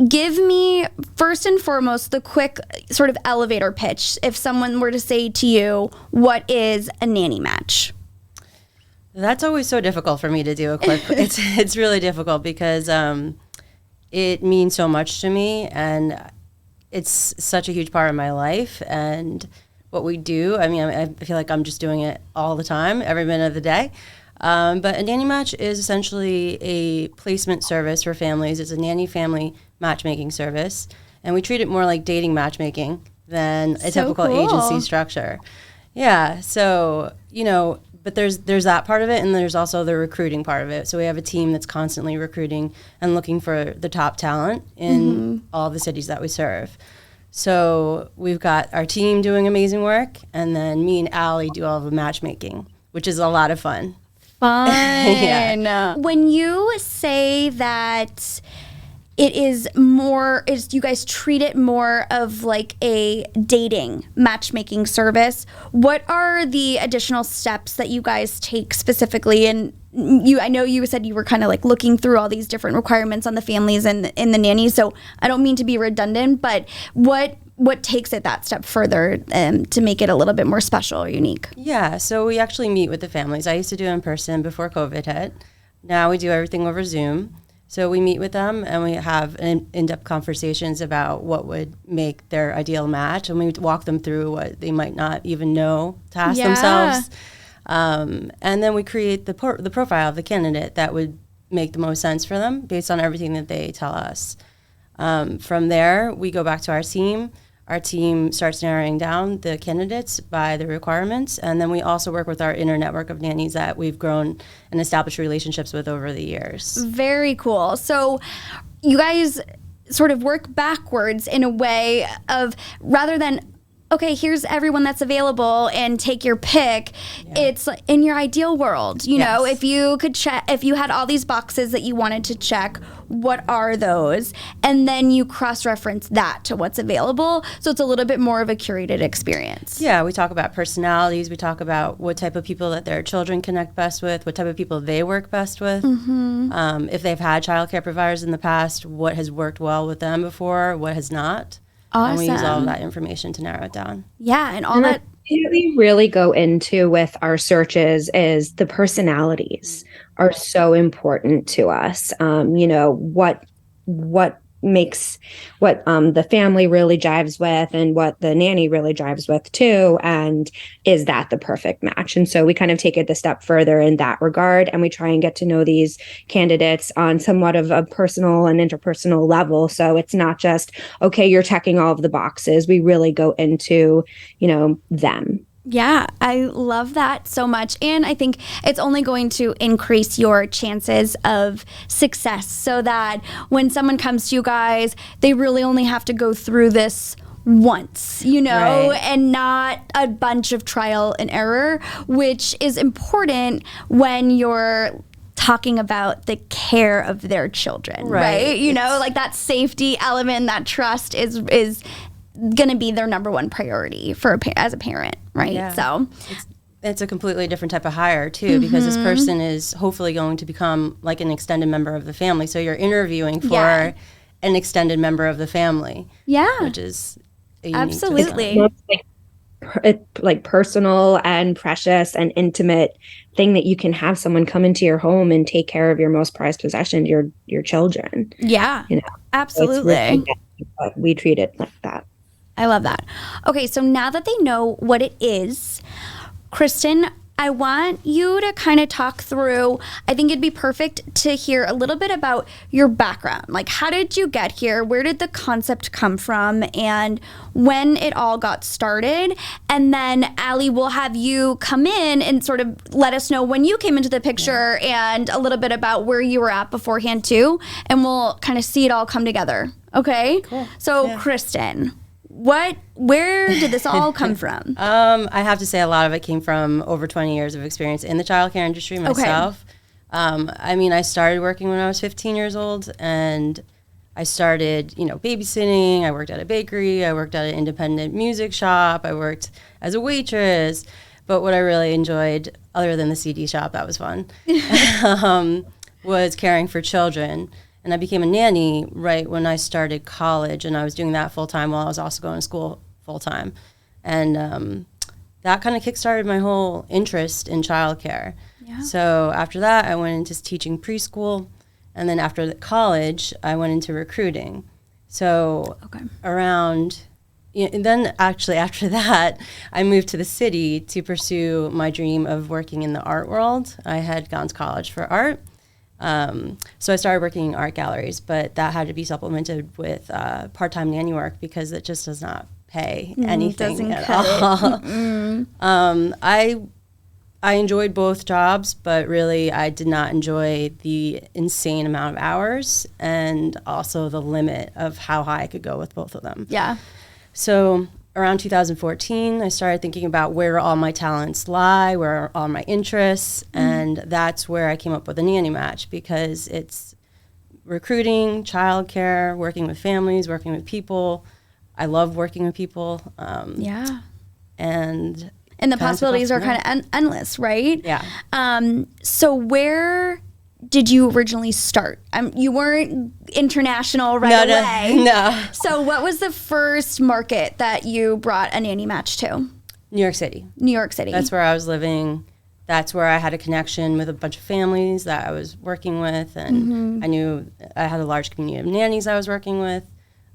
give me, first and foremost, the quick sort of elevator pitch. If someone were to say to you, what is a nanny match? That's always so difficult for me to do a quick. It's really difficult because it means so much to me, and it's such a huge part of my life and what we do. I mean, I feel like I'm just doing it all the time, every minute of the day. But a nanny match is essentially a placement service for families. It's a nanny family matchmaking service, and we treat it more like dating matchmaking than a typical agency structure. Yeah, so, but there's that part of it, and there's also the recruiting part of it. So we have a team that's constantly recruiting and looking for the top talent in all the cities that we serve. So we've got our team doing amazing work, and then me and Allie do all of the matchmaking, which is a lot of fun. Yeah. When you say that it is more, you guys treat it more of like a dating matchmaking service, what are the additional steps that you guys take specifically? And I know you said you were kind of like looking through all these different requirements on the families and in the nannies, so I don't mean to be redundant, but what takes it that step further to make it a little bit more special or unique? Yeah, so we actually meet with the families. I used to do it in person before COVID hit. Now we do everything over Zoom. So we meet with them and we have in-depth conversations about what would make their ideal match, and we walk them through what they might not even know to ask themselves. And then we create the profile of the candidate that would make the most sense for them based on everything that they tell us. From there, we go back to our team. Our team starts narrowing down the candidates by the requirements, and then we also work with our inner network of nannies that we've grown and established relationships with over the years. Very cool. So you guys sort of work backwards in a way of, rather than, okay, here's everyone that's available and take your pick. Yeah. It's in your ideal world, you know, if you could check, if you had all these boxes that you wanted to check, what are those? And then you cross-reference that to what's available. So it's a little bit more of a curated experience. Yeah, we talk about personalities. We talk about what type of people that their children connect best with, what type of people they work best with. If they've had childcare providers in the past, what has worked well with them before, what has not. Awesome. And we use all of that information to narrow it down. Yeah, and all that we really go into with our searches is the personalities are so important to us. What makes the family really jives with and what the nanny really jives with too, and is that the perfect match? And so we kind of take it a step further in that regard, and we try and get to know these candidates on somewhat of a personal and interpersonal level. So it's not just, okay, you're checking all of the boxes. We really go into, them. Yeah, I love that so much. And I think it's only going to increase your chances of success, so that when someone comes to you guys, they really only have to go through this once, and not a bunch of trial and error, which is important when you're talking about the care of their children, right? Like that safety element, that trust is going to be their number one priority as a parent, right? Yeah. So it's a completely different type of hire too, because this person is hopefully going to become like an extended member of the family. So you're interviewing for an extended member of the family. Yeah. Which is absolutely like personal and precious and intimate thing that you can have someone come into your home and take care of your most prized possession, your children. Yeah. Absolutely. Really, we treat it like that. I love that. Okay, so now that they know what it is, Kristen, I want you to kind of talk through, I think it'd be perfect to hear a little bit about your background. Like, how did you get here? Where did the concept come from? And when it all got started? And then, Allie, we'll have you come in and sort of let us know when you came into the picture and a little bit about where you were at beforehand, too. And we'll kind of see it all come together. Okay? Cool. So, Kristen, where did this all come from? I have to say a lot of it came from over 20 years of experience in the childcare industry myself. Okay. I started working when I was 15 years old, and I started, babysitting. I worked at a bakery. I worked at an independent music shop. I worked as a waitress. But what I really enjoyed, other than the CD shop, that was fun, was caring for children. And I became a nanny right when I started college, and I was doing that full time while I was also going to school full time. And that kind of kickstarted my whole interest in childcare. Yeah. So after that, I went into teaching preschool. And then after college, I went into recruiting. So and then actually after that, I moved to the city to pursue my dream of working in the art world. I had gone to college for art. So I started working in art galleries, but that had to be supplemented with part-time nanny work because it just does not pay anything at all. I enjoyed both jobs, but really I did not enjoy the insane amount of hours and also the limit of how high I could go with both of them. Yeah. So around 2014, I started thinking about where all my talents lie, where are all my interests, and that's where I came up with A Nanny Match, because it's recruiting, childcare, working with families, working with people. I love working with people. And the possibilities are kind of endless, right? Yeah. So where did you originally start? You weren't international right away. No. So what was the first market that you brought A Nanny Match to? New York City. New York City. That's where I was living. That's where I had a connection with a bunch of families that I was working with. And I knew I had a large community of nannies I was working with,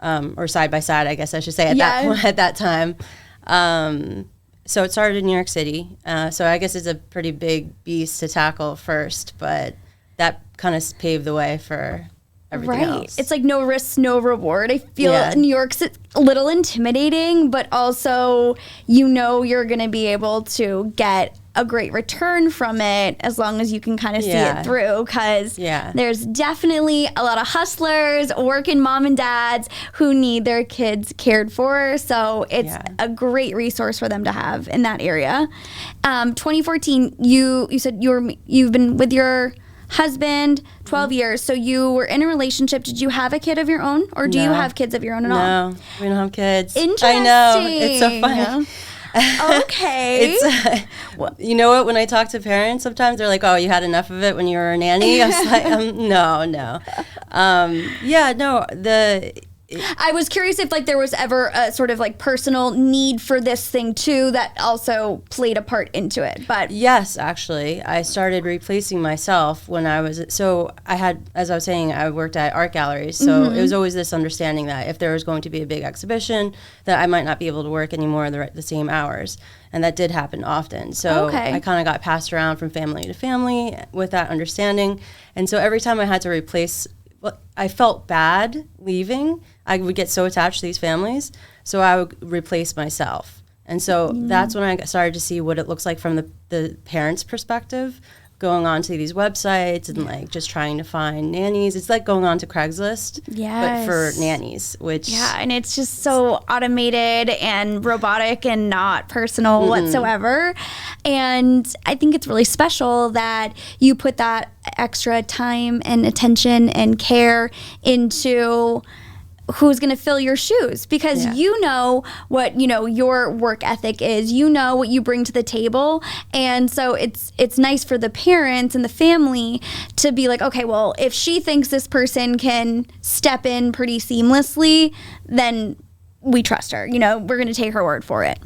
or side by side, I guess I should say at that time. So it started in New York City. So I guess it's a pretty big beast to tackle first, but that kind of paved the way for everything else. It's like no risk, no reward. I feel New York's a little intimidating, but also you're going to be able to get a great return from it as long as you can kind of see it through, because there's definitely a lot of hustlers, working mom and dads who need their kids cared for. So it's a great resource for them to have in that area. 2014, you said you've been with your husband 12 years, so you were in a relationship. Did you have a kid of your own, or do you have kids of your own at all? No, we don't have kids. Interesting. I know, it's so funny. Yeah. Okay. You know what? When I talk to parents, sometimes they're like, "Oh, you had enough of it when you were a nanny." I was like, "No." I was curious if there was ever a sort of personal need for this thing too that also played a part into it. But yes, actually, I started replacing myself when I was as I was saying, I worked at art galleries, so it was always this understanding that if there was going to be a big exhibition, that I might not be able to work anymore the same hours, and that did happen often. So I kind of got passed around from family to family with that understanding, and so every time I had to replace. I felt bad leaving. I would get so attached to these families, so I would replace myself. And so that's when I started to see what it looks like from the parents' perspective, going on to these websites and just trying to find nannies. It's like going on to Craigslist, but for nannies, which... Yeah, and it's just so automated and robotic and not personal whatsoever. And I think it's really special that you put that extra time and attention and care into who's going to fill your shoes, because you know what your work ethic is, what you bring to the table. And so it's nice for the parents and the family to be like, okay, well, if she thinks this person can step in pretty seamlessly, then we trust her. We're going to take her word for it.